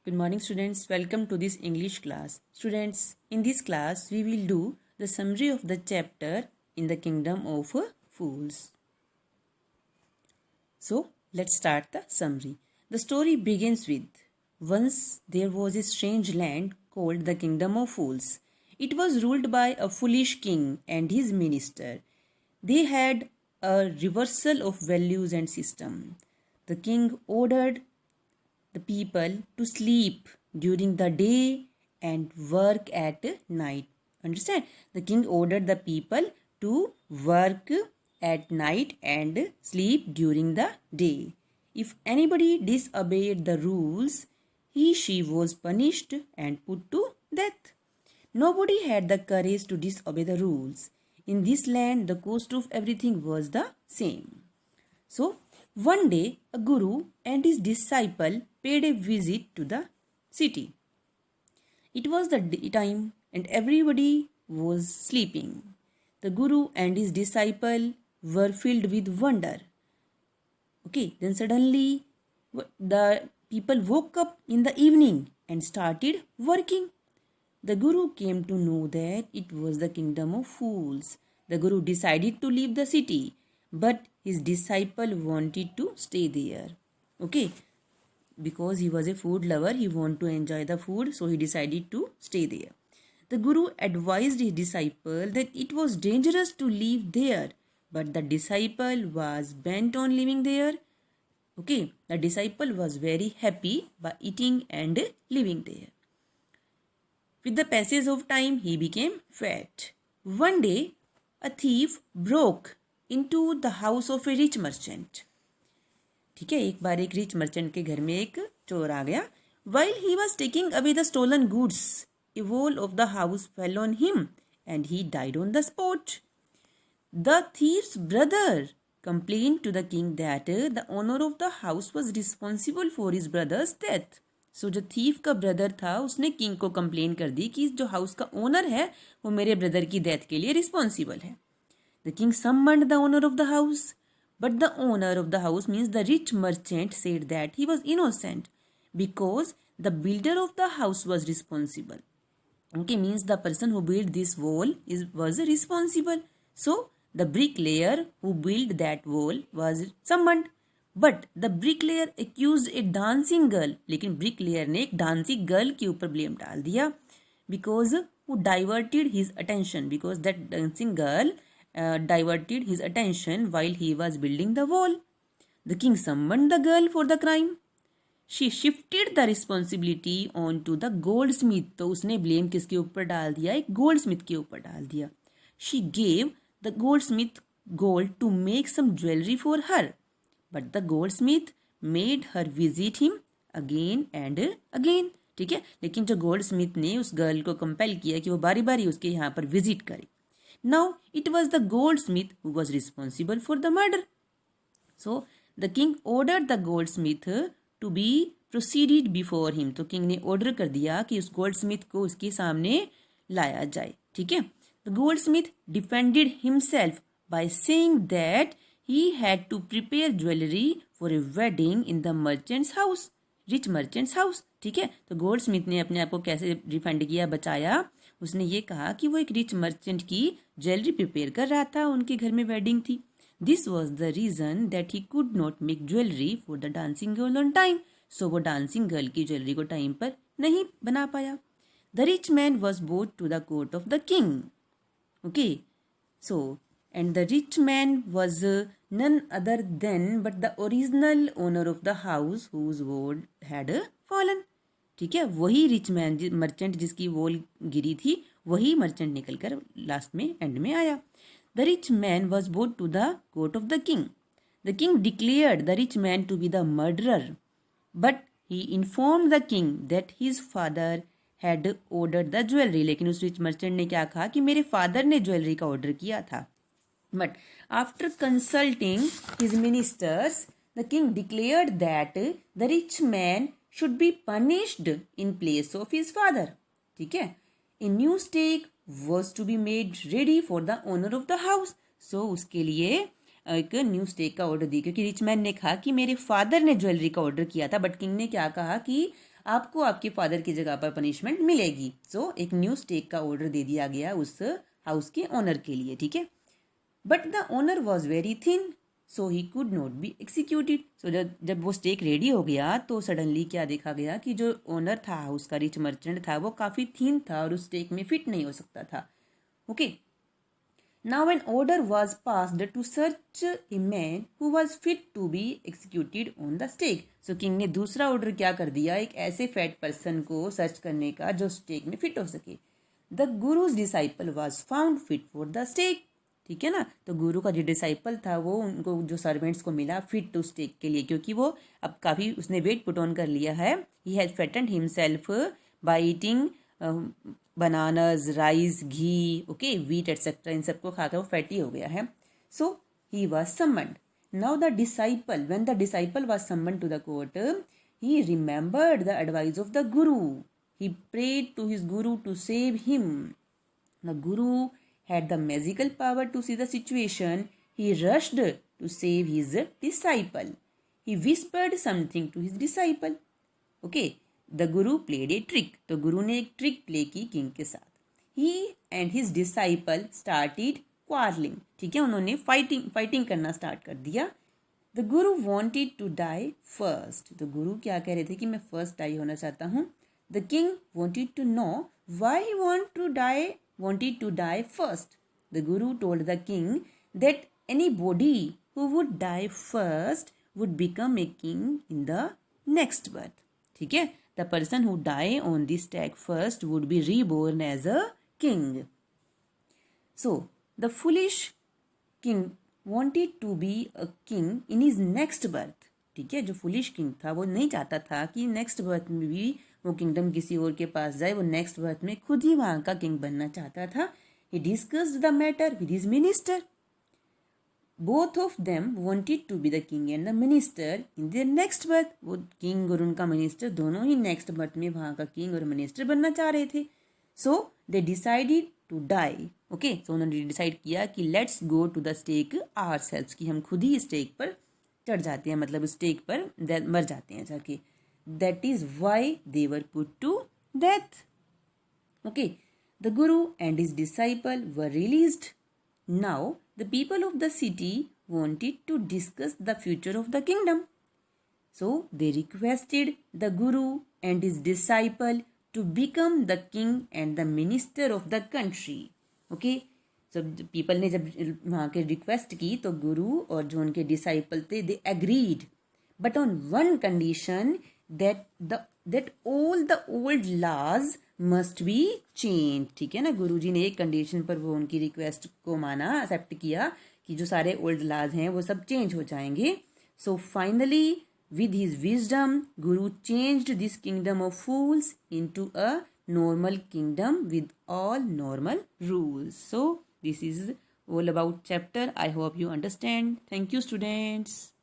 Good morning, students. Welcome to this English class. Students, in this class, we will do the summary of the chapter in the kingdom of fools. So, let's start the summary. The story begins with once there was a strange land called the kingdom of fools. It was ruled by a foolish king and his minister. They had a reversal of values and system. The king ordered the people to sleep during the day and work at night. Understand? The king ordered the people to work at night and sleep during the day. If anybody disobeyed the rules, she was punished and put to death. Nobody had the courage to disobey the rules. In this land, the cost of everything was the same. So, one day, a guru and his disciple paid a visit to the city. It was the time and everybody was sleeping. The guru and his disciple were filled with wonder. Then suddenly the people woke up in the evening and started working. The guru came to know that it was the kingdom of fools. The guru decided to leave the city, but his disciple wanted to stay there. Because he was a food lover, he wanted to enjoy the food, so he decided to stay there. The guru advised his disciple that it was dangerous to live there, but the disciple was bent on living there. The disciple was very happy by eating and living there. With the passage of time, he became fat. One day, a thief broke into the house of a rich merchant. एक बार एक rich merchant के घर में एक चोर आ गया. While he was taking away the stolen goods, a wall of the house fell on him and he died on the spot. The thief's brother complained to the king that the owner of the house was responsible for his brother's death. So जो thief का brother था उसने king को complain कर दी कि जो house का owner है वो मेरे brother की death के लिए responsible है. The king summoned the owner of the house. But the owner of the house, means the rich merchant, said that he was innocent because the builder of the house was responsible. Means the person who built this wall was responsible. So the bricklayer who built that wall was summoned. But the bricklayer accused a dancing girl. लेकिन bricklayer ने एक dancing girl के ऊपर blame डाल दिया because who diverted his attention, because that dancing girl diverted his attention while he was building the wall. The king summoned the girl for the crime. She shifted the responsibility onto the goldsmith. तो उसने blame किसके ऊपर डाल दिया? एक goldsmith के ऊपर डाल दिया. She gave the goldsmith gold to make some jewelry for her, but the goldsmith made her visit him again and again. लेकिन जो goldsmith ने उस girl को compel किया कि वो बारी बारी उसके यहाँ पर visit करे. Now it was the goldsmith who was responsible for the murder. So the king ordered the goldsmith to be proceeded before him. तो king ने order कर दिया कि उस goldsmith को उसके सामने लाया जाए. The goldsmith defended himself by saying that he had to prepare jewelry for a wedding in the merchant's house, rich merchant's house. तो goldsmith ने अपने आप को कैसे डिफेंड किया, बचाया? उसने ये कहा कि वो एक रिच मर्चेंट की ज्वेलरी प्रिपेयर कर रहा था, उनके घर में वेडिंग थी. This was the reason that he could not make jewellery for the dancing girl on time. So वो डांसिंग गर्ल की ज्वेलरी को टाइम पर नहीं बना पाया. The rich man was brought to the court of the king. So and the rich man was none other than but the original owner of the house whose wall had fallen. वही rich man merchant जिसकी wall गिरी थी, वही merchant निकलकर last में end में आया. The rich man was brought to the court of the king. The king declared the rich man to be the murderer, but he informed the king that his father had ordered the jewellery. लेकिन उस rich merchant ने क्या कहा कि मेरे father ने jewellery का order किया था. But after consulting his ministers, the king declared that the rich man should be punished in place of his father. A new steak was to be made ready for the owner of the house. So उसके लिए एक new stake का order दी, क्योंकि rich man ने कहा कि मेरे father ने ज्वेलरी का ऑर्डर किया था, बट किंग ने क्या कहा कि आपको आपके फादर की जगह पर पनिशमेंट मिलेगी। सो एक न्यू स्टेक का ऑर्डर दे दिया गया उस हाउस के ओनर के लिए, ठीक है। But the owner was very thin, so he could not be executed. So जब वो स्टेक रेडी हो गया तो सडनली क्या देखा गया कि जो ओनर था, उसका रिच मर्चेंट था, वो काफ़ी थिन था और उस स्टेक में फिट नहीं हो सकता था। Okay, now an order was passed to search a man who was fit to be executed on the stake. So king ने दूसरा ऑर्डर क्या कर दिया, एक ऐसे फैट पर्सन को सर्च करने का जो स्टेक में फिट हो सके। The guru's disciple was found fit for the stake, ठीक है ना। तो गुरु का जो डिसाइपल था वो उनको जो सर्वेंट्स को मिला फिट टू स्टेक के लिए, क्योंकि वो अब काफ़ी उसने वेट पुट ऑन कर लिया है। He has fattened himself by eating bananas, rice, ghee, okay, wheat etcetera, इन सबको खाकर वो फैटी हो गया है। So he was summoned. Now the disciple, when the disciple was summoned to the court, he remembered the advice of the guru. He prayed to his guru to save him. The guru had the magical power to see the situation. He rushed to save his disciple. He whispered something to his disciple. Okay, the guru played a trick. तो गुरु ने एक trick play की king के साथ. He and his disciple started quarreling. ठीक है, उन्होंने fighting करना स्टार्ट कर दिया. The guru wanted to die first. तो गुरु क्या कह रहे थे कि मैं फर्स्ट डाई होना चाहता हूँ. The king wanted to know why he wanted to die first. The guru told the king that anybody who would die first would become a king in the next birth. ठीक है, the person who die on this stake first would be reborn as a king. So the foolish king wanted to be a king in his next birth. ठीक है, जो foolish king था वो नहीं चाहता था कि नेक्स्ट बर्थ में भी वो किंगडम किसी और के पास जाए, वो नेक्स्ट बर्थ में खुद ही वहां का किंग बनना चाहता था. He discussed the matter with his minister. Both of them wanted to be the king and the minister in their next birth. वो किंग और उनका मिनिस्टर दोनों ही नेक्स्ट बर्थ में वहां का किंग और मिनिस्टर बनना चाह रहे थे. So they decided to die. Okay, so उन्होंने डिसाइड किया कि let's go to the stake ourselves, कि हम खुद ही स्टेक पर चढ़ जाते हैं, मतलब स्टेक पर मर जाते हैं जाके. That is why they were put to death. Okay, the guru and his disciple were released. Now the people of the city wanted to discuss the future of the kingdom. So they requested the guru and his disciple to become the king and the minister of the country. Okay, so people ने जब वहाँ के request की तो गुरु और जो उनके disciple थे they agreed, but on one condition, that all the old laws must be changed. ठीक है ना, गुरुजी ने एक कंडीशन पर वो उनकी रिक्वेस्ट को माना, एक्सेप्ट किया कि जो सारे ओल्ड लॉज हैं वो सब चेंज हो जाएंगे. So finally with his wisdom, Guru changed this kingdom of fools into a normal kingdom with all normal rules. So this is all about chapter. I hope you understand. Thank you, students.